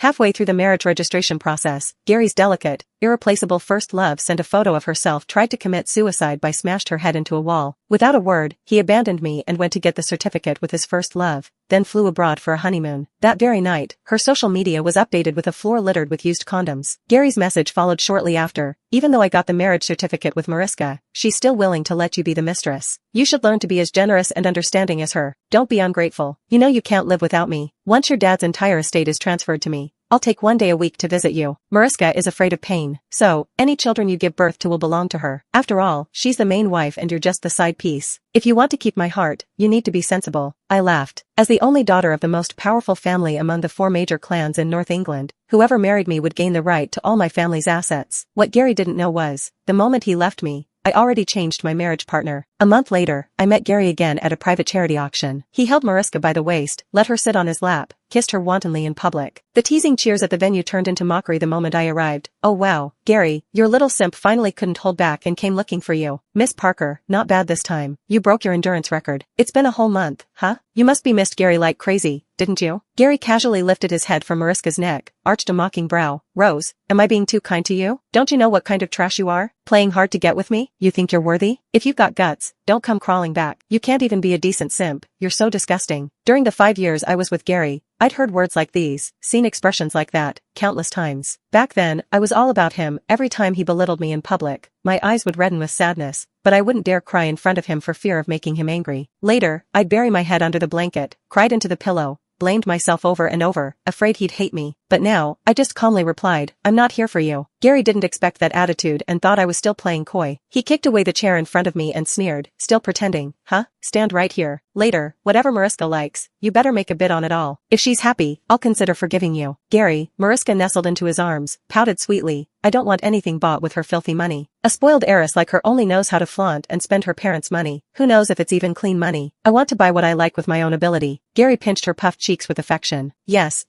Halfway through the marriage registration process, Gary's delicate, irreplaceable first love sent a photo of herself tried to commit suicide by smashed her head into a wall. Without a word, he abandoned me and went to get the certificate with his first love, then flew abroad for a honeymoon. That very night, her social media was updated with a floor littered with used condoms. Gary's message followed shortly after. Even though I got the marriage certificate with Mariska, she's still willing to let you be the mistress. You should learn to be as generous and understanding as her. Don't be ungrateful. You know you can't live without me. Once your dad's entire estate is transferred to me, I'll take 1 day a week to visit you. Mariska is afraid of pain, so any children you give birth to will belong to her. After all, she's the main wife and you're just the side piece. If you want to keep my heart, you need to be sensible. I laughed. As the only daughter of the most powerful family among the 4 major clans in North England, whoever married me would gain the right to all my family's assets. What Gary didn't know was, the moment he left me, I already changed my marriage partner. A month later, I met Gary again at a private charity auction. He held Mariska by the waist, let her sit on his lap, kissed her wantonly in public. The teasing cheers at the venue turned into mockery the moment I arrived. Oh wow, Gary, your little simp finally couldn't hold back and came looking for you. Miss Parker, not bad this time. You broke your endurance record. It's been a whole month, huh? You must be missed Gary like crazy, didn't you? Gary casually lifted his head from Mariska's neck, arched a mocking brow. Rose, am I being too kind to you? Don't you know what kind of trash you are? Playing hard to get with me? You think you're worthy? If you've got guts, don't come crawling back. You can't even be a decent simp. You're so disgusting. During the 5 years I was with Gary, I'd heard words like these, seen expressions like that, countless times. Back then, I was all about him. Every time he belittled me in public, my eyes would redden with sadness, but I wouldn't dare cry in front of him for fear of making him angry. Later, I'd bury my head under the blanket, cried into the pillow, blamed myself over and over, afraid he'd hate me. But now, I just calmly replied, I'm not here for you. Gary didn't expect that attitude and thought I was still playing coy. He kicked away the chair in front of me and sneered, still pretending, huh? Stand right here. Later, whatever Mariska likes, you better make a bid on it all. If she's happy, I'll consider forgiving you. Gary, Mariska nestled into his arms, pouted sweetly, I don't want anything bought with her filthy money. A spoiled heiress like her only knows how to flaunt and spend her parents' money. Who knows if it's even clean money? I want to buy what I like with my own ability. Gary pinched her puffed cheeks with affection. Yes,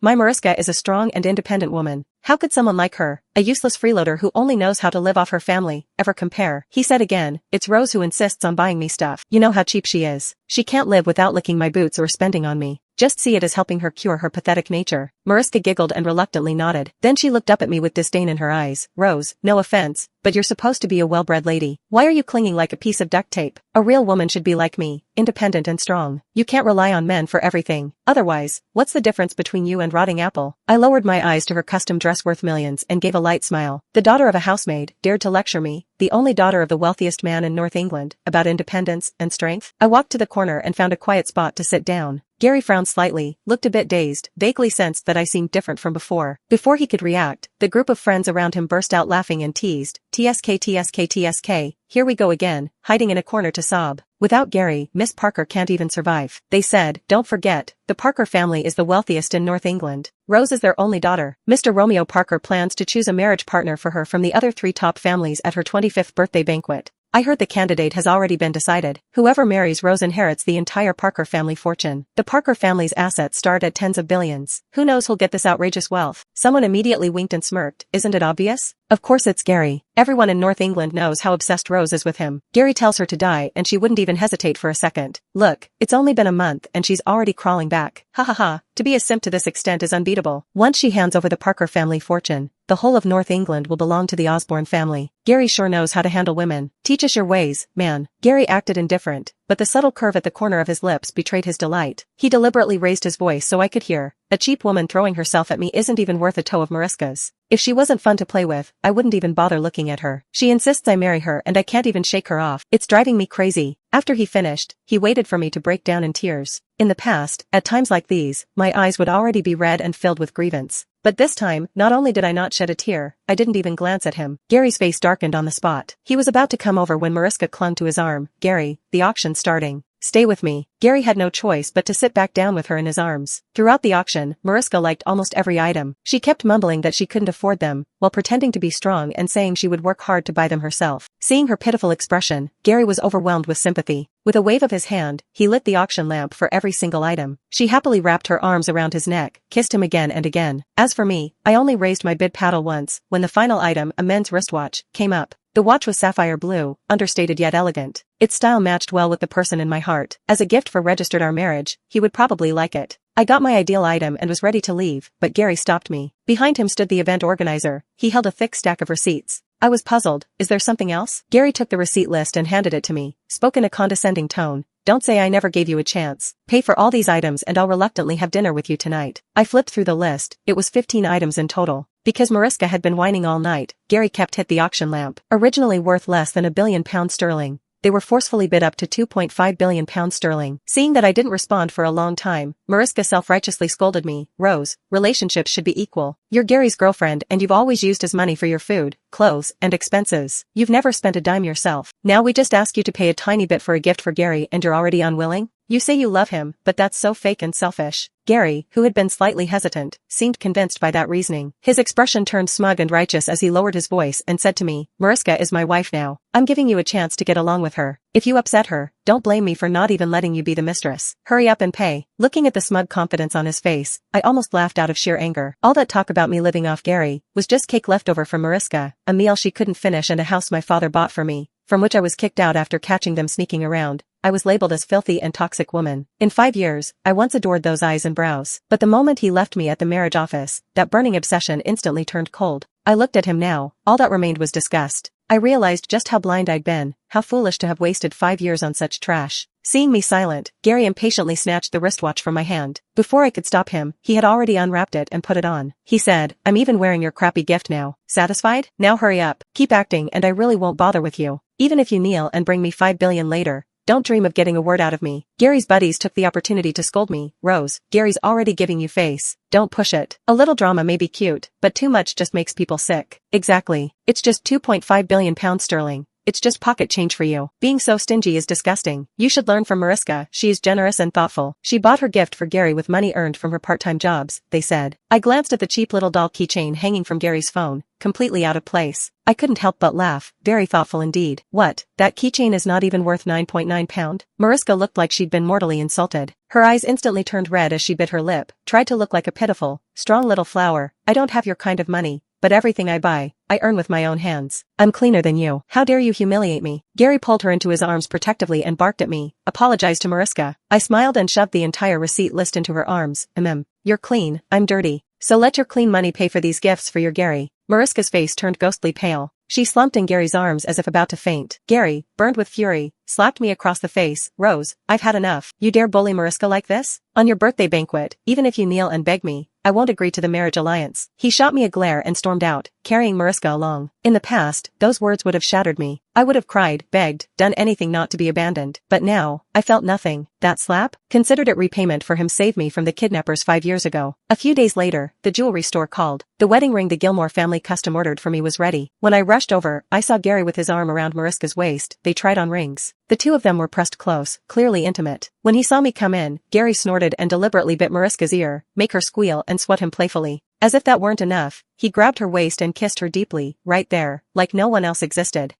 my Mariska is a strong and independent woman. How could someone like her, a useless freeloader who only knows how to live off her family, ever compare? He said again, it's Rose who insists on buying me stuff. You know how cheap she is. She can't live without licking my boots or spending on me. Just see it as helping her cure her pathetic nature. Mariska giggled and reluctantly nodded. Then she looked up at me with disdain in her eyes. Rose, no offense, but you're supposed to be a well-bred lady. Why are you clinging like a piece of duct tape? A real woman should be like me, independent and strong. You can't rely on men for everything. Otherwise, what's the difference between you and rotting apple? I lowered my eyes to her custom dress worth millions and gave a light smile. The daughter of a housemaid dared to lecture me, the only daughter of the wealthiest man in North England, about independence and strength. I walked to the corner and found a quiet spot to sit down. Gary frowned slightly, looked a bit dazed, vaguely sensed that I seemed different from before. Before he could react, the group of friends around him burst out laughing and teased, TSK, here we go again, hiding in a corner to sob. Without Gary, Miss Parker can't even survive. They said, don't forget, the Parker family is the wealthiest in North England. Rose is their only daughter. Mr. Romeo Parker plans to choose a marriage partner for her from the other 3 top families at her 25th birthday banquet. I heard the candidate has already been decided. Whoever marries Rose inherits the entire Parker family fortune. The Parker family's assets start at tens of billions. Who knows who'll get this outrageous wealth? Someone immediately winked and smirked. Isn't it obvious? Of course it's Gary. Everyone in North England knows how obsessed Rose is with him. Gary tells her to die and she wouldn't even hesitate for a second. Look, it's only been a month and she's already crawling back. Ha ha ha, to be a simp to this extent is unbeatable. Once she hands over the Parker family fortune, the whole of North England will belong to the Osborne family. Gary sure knows how to handle women. Teach us your ways, man. Gary acted indifferent, but the subtle curve at the corner of his lips betrayed his delight. He deliberately raised his voice so I could hear. A cheap woman throwing herself at me isn't even worth a toe of Mariska's. If she wasn't fun to play with, I wouldn't even bother looking at her. She insists I marry her and I can't even shake her off. It's driving me crazy. After he finished, he waited for me to break down in tears. In the past, at times like these, my eyes would already be red and filled with grievance. But this time, not only did I not shed a tear, I didn't even glance at him. Gary's face darkened on the spot. He was about to come over when Mariska clung to his arm. Gary, the auction's starting. Stay with me. Gary had no choice but to sit back down with her in his arms. Throughout the auction, Mariska liked almost every item. She kept mumbling that she couldn't afford them, while pretending to be strong and saying she would work hard to buy them herself. Seeing her pitiful expression, Gary was overwhelmed with sympathy. With a wave of his hand, he lit the auction lamp for every single item. She happily wrapped her arms around his neck, kissed him again and again. As for me, I only raised my bid paddle once, when the final item, a men's wristwatch, came up. The watch was sapphire blue, understated yet elegant. Its style matched well with the person in my heart. As a gift for registered our marriage, he would probably like it. I got my ideal item and was ready to leave, but Gary stopped me. Behind him stood the event organizer. He held a thick stack of receipts. I was puzzled. Is there something else? Gary took the receipt list and handed it to me, spoke in a condescending tone. Don't say I never gave you a chance. Pay for all these items and I'll reluctantly have dinner with you tonight. I flipped through the list. It was 15 items in total. Because Mariska had been whining all night, Gary kept hit the auction lamp. Originally worth less than £1 billion, they were forcefully bid up to £2.5 billion. Seeing that I didn't respond for a long time, Mariska self-righteously scolded me. Rose, relationships should be equal. You're Gary's girlfriend and you've always used his money for your food, clothes, and expenses. You've never spent a dime yourself. Now we just ask you to pay a tiny bit for a gift for Gary and you're already unwilling? You say you love him, but that's so fake and selfish. Gary, who had been slightly hesitant, seemed convinced by that reasoning. His expression turned smug and righteous as he lowered his voice and said to me, Mariska is my wife now. I'm giving you a chance to get along with her. If you upset her, don't blame me for not even letting you be the mistress. Hurry up and pay. Looking at the smug confidence on his face, I almost laughed out of sheer anger. All that talk about me living off Gary was just cake left over from Mariska, a meal she couldn't finish and a house my father bought for me, from which I was kicked out after catching them sneaking around. I was labeled as filthy and toxic woman. In 5 years, I once adored those eyes and brows. But the moment he left me at the marriage office, that burning obsession instantly turned cold. I looked at him now. All that remained was disgust. I realized just how blind I'd been, how foolish to have wasted 5 years on such trash. Seeing me silent, Gary impatiently snatched the wristwatch from my hand. Before I could stop him, he had already unwrapped it and put it on. He said, I'm even wearing your crappy gift now. Satisfied? Now hurry up. Keep acting and I really won't bother with you. Even if you kneel and bring me $5 billion later, don't dream of getting a word out of me. Gary's buddies took the opportunity to scold me. Rose, Gary's already giving you face. Don't push it. A little drama may be cute, but too much just makes people sick. Exactly. It's just £2.5 billion. It's just pocket change for you. Being so stingy is disgusting. You should learn from Mariska. She is generous and thoughtful. She bought her gift for Gary with money earned from her part-time jobs, they said. I glanced at the cheap little doll keychain hanging from Gary's phone, completely out of place. I couldn't help but laugh. Very thoughtful indeed. What? That keychain is not even worth £9.9? Mariska looked like she'd been mortally insulted. Her eyes instantly turned red as she bit her lip, tried to look like a pitiful, strong little flower. I don't have your kind of money, but everything I buy, I earn with my own hands. I'm cleaner than you. How dare you humiliate me? Gary pulled her into his arms protectively and barked at me. Apologized to Mariska. I smiled and shoved the entire receipt list into her arms. You're clean, I'm dirty. So let your clean money pay for these gifts for your Gary. Mariska's face turned ghostly pale. She slumped in Gary's arms as if about to faint. Gary, burned with fury, slapped me across the face. Rose, I've had enough. You dare bully Mariska like this? On your birthday banquet, even if you kneel and beg me, I won't agree to the marriage alliance. He shot me a glare and stormed out, carrying Mariska along. In the past, those words would have shattered me. I would have cried, begged, done anything not to be abandoned. But now, I felt nothing. That slap? Considered it repayment for him saved me from the kidnappers 5 years ago. A few days later, the jewelry store called. The wedding ring the Gilmore family custom ordered for me was ready. When I rushed over, I saw Gary with his arm around Mariska's waist. They tried on rings. The two of them were pressed close, clearly intimate. When he saw me come in, Gary snorted and deliberately bit Mariska's ear, make her squeal and swat him playfully. As if that weren't enough, he grabbed her waist and kissed her deeply, right there, like no one else existed.